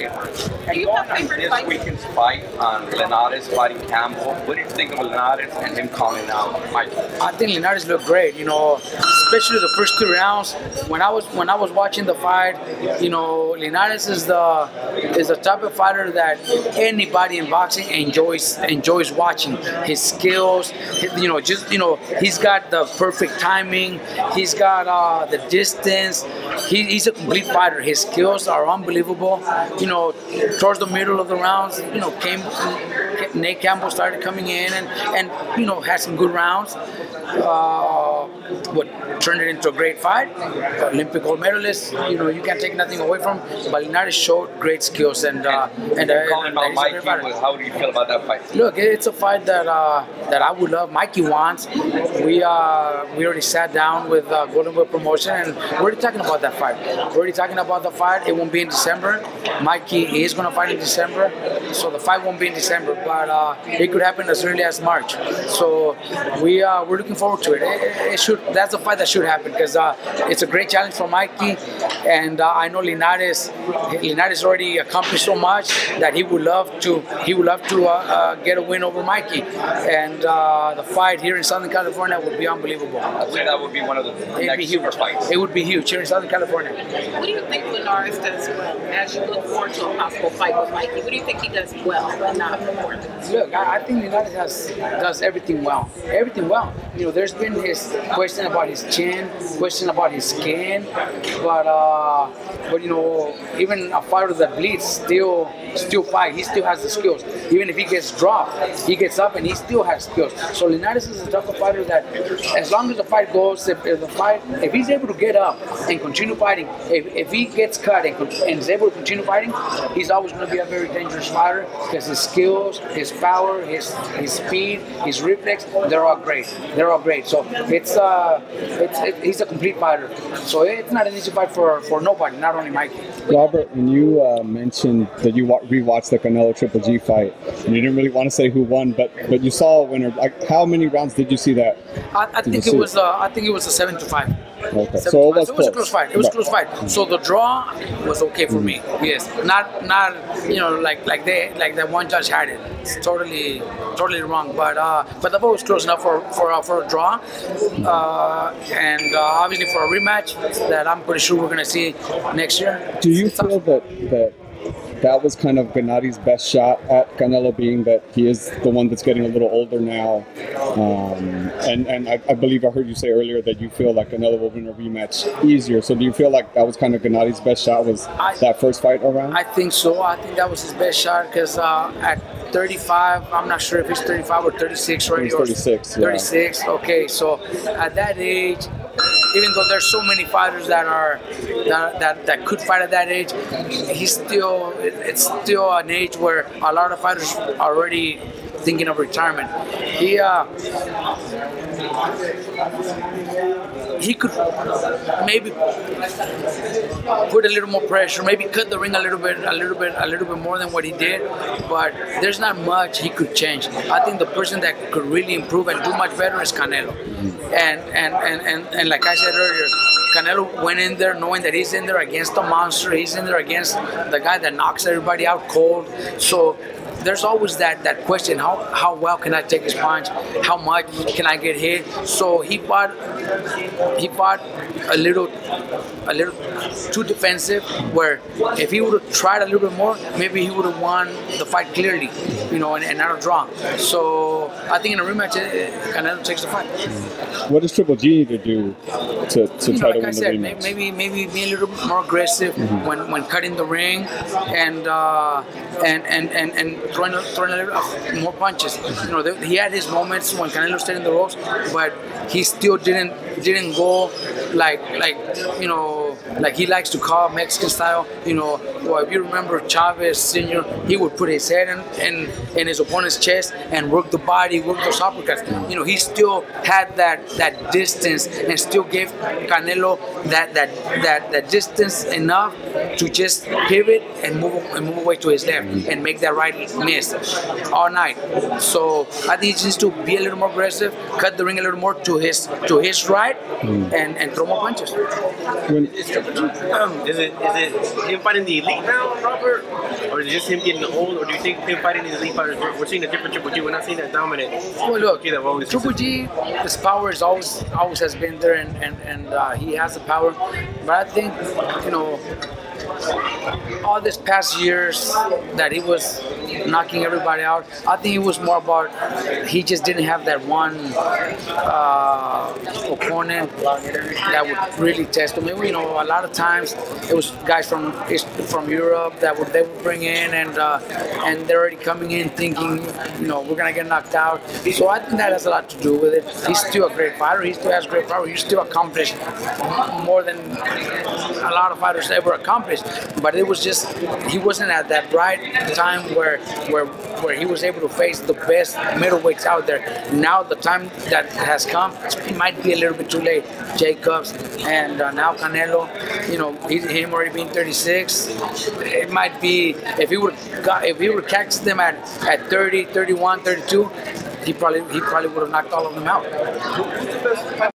boxing. Do you have favorite This fights? weekend's fight on Linares fighting Campbell. What do you think of Linares and him calling out Mike? I think Linares looked great, especially the first 2 rounds. When I was watching the fight, Linares is the type of fighter that anybody in boxing enjoys watching. His skills, he's got the perfect timing. He's got the distance. He's a complete fighter. His skills are unbelievable. Towards the middle of the rounds, Nate Campbell started coming in and had some good rounds. What turned it into a great fight. Olympic gold medalist. You can't take nothing away from him. But Linares showed great skills and Calling out Mikey, how do you feel about that fight? Look, it's a fight that I would love. Mikey wants. We already sat down with Golden Boy Promotion and we're already talking about that fight. We're already talking about the fight. It won't be in December. Mikey is going to fight in December, so the fight won't be in December, but it could happen as early as March. So we're looking forward to it. That's a fight that should happen because it's a great challenge for Mikey, and I know Linares already accomplished so much that he would love to get a win over Mikey, and the fight here in Southern California would be unbelievable. I'd say that would be one of the next super fights. It would be huge here in Southern California. What do you think Linares does well as you look forward to a possible fight with Mikey? What do you think he does well and not performance? Look, I think Linares does everything well. Everything well. There's been his question about his chin, question about his skin, but even a fighter that bleeds still fight. He still has the skills. Even if he gets dropped, he gets up and he still has skills. So Linares is the type of fighter that, as long as the fight goes, if he's able to get up and continue fighting, if he gets cut and is able to continue fighting, he's always going to be a very dangerous fighter because his skills, his power, his speed, his reflex, they're all great. They're all great. So he's a complete fighter. So it's not an easy fight for nobody, not only Mikey. Robert, when you mentioned that you rewatched the Canelo Triple G fight, and you didn't really want to say who won, but you saw a winner. Like, how many rounds did you see that? I think it was a 7-5. Okay, so it was a close fight. It was a close fight. So the draw was okay for me. Yes, not like that one judge had it. It's totally wrong. But the vote was close enough for a draw, and obviously for a rematch that I'm pretty sure we're gonna see next year. Do you feel that was kind of Gennadi's best shot at Canelo, being that he is the one that's getting a little older now? And I believe I heard you say earlier that you feel like Canelo will win a rematch easier. So do you feel like that was kind of Gennadi's best shot, was that first fight around? I think so. I think that was his best shot because at 35, I'm not sure if he's 35 or 36 right now. 36. 36. Yeah. Okay, so at that age, even though there's so many fighters that could fight at that age, it's still an age where a lot of fighters are already thinking of retirement. He could maybe put a little more pressure, maybe cut the ring a little bit more than what he did, but there's not much he could change. I think the person that could really improve and do much better is Canelo. And like I said earlier, Canelo went in there knowing that he's in there against a monster. He's in there against the guy that knocks everybody out cold. So there's always that question: how well can I take his punch? How much can I get hit? So he fought a little too defensive. Where if he would have tried a little bit more, maybe he would have won the fight clearly, and not a draw. So I think in a rematch, Canelo takes the fight. What does Triple G need to do to try to win the rematch? Maybe be a little bit more aggressive when cutting the ring and throwing a little more punches. He had his moments when Canelo stayed in the ropes, but he still didn't go like he likes to call Mexican style. Well, if you remember Chavez Sr., he would put his head in his opponent's chest and work the body, work those uppercuts. He still had that distance and still gave Canelo that distance enough to just pivot and move away to his left and make that right miss all night. So I think he needs to be a little more aggressive, cut the ring a little more to his right, and throw more punches. Is it him fighting the elite now, Robert, or is it just him getting old, or do you think him fighting the elite fighters? We're seeing a different Triple G. We're not seeing that dominant. Well, look, Triple G, his power is always has been there, and he has the power. But I think, all these past years that he was knocking everybody out, I think it was more about he just didn't have that one opponent that would really test him. A lot of times it was guys from Europe that they would bring in, and they're already coming in thinking, we're gonna get knocked out. So I think that has a lot to do with it. He's still a great fighter. He still has great power. He still accomplished more than a lot of fighters ever accomplished. But it was just he wasn't at that right time where he was able to face the best middleweights out there. Now the time that has come, it might be a little bit too late. Jacobs and now Canelo, him already being 36, it might be if he would catch them at 30, 31, 32, he probably would have knocked all of them out.